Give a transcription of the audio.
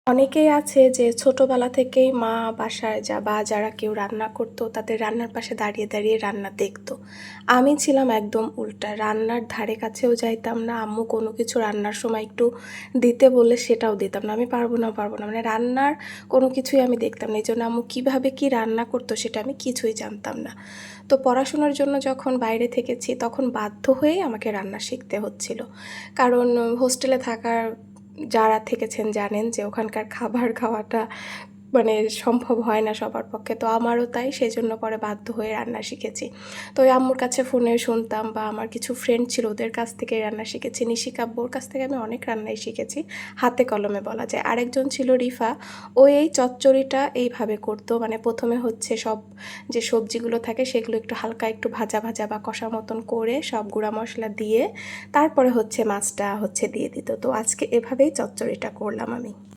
অনেকেই আছে যে ছোটবেলা থেকেই মা বাসায় বা যারা কেউ রান্না করতো তাদের রান্নার পাশে দাঁড়িয়ে দাঁড়িয়ে রান্না দেখতো। আমি ছিলাম একদম উল্টা। রান্নার ধারে কাছেও যাইতাম না। আম্মু কোনো কিছু রান্নার সময় একটু দিতে বললে সেটাও দিতাম না। আমি পারবো না। মানে রান্নার কোনো কিছুই আমি দেখতাম না। এজন্য আম্মু কীভাবে কী রান্না করতো সেটা আমি কিছুই জানতাম না। তো পড়াশোনার জন্য যখন বাইরে থেকেছি তখন বাধ্য হয়েই আমাকে রান্না শিখতে হচ্ছিল। কারণ হোস্টেলে থাকার যারা থেকেছেন জানেন যে ওখানকার খাবার খাওয়াটা মানে সম্ভব হয় না সবার পক্ষে। তো আমারও তাই, সেজন্য পরে বাধ্য হয়ে রান্না শিখেছি। তো ওই আম্মুর কাছে ফোনে শুনতাম বা আমার কিছু ফ্রেন্ড ছিল ওদের কাছ থেকে রান্না শিখেছি। নিশিকা আব্বুর কাছ থেকে আমি অনেক রান্নাই শিখেছি, হাতে কলমে বলা যায়। আরেকজন ছিল রিফা, ও এই চচ্চড়িটা এইভাবে করতো। মানে প্রথমে হচ্ছে সব যে সবজিগুলো থাকে সেগুলো একটু হালকা একটু ভাজা ভাজা বা কষা মতন করে সব গুঁড়া মশলা দিয়ে তারপরে হচ্ছে মাছটা হচ্ছে দিয়ে দিত। তো আজকে এভাবেই চচ্চড়িটা করলাম আমি।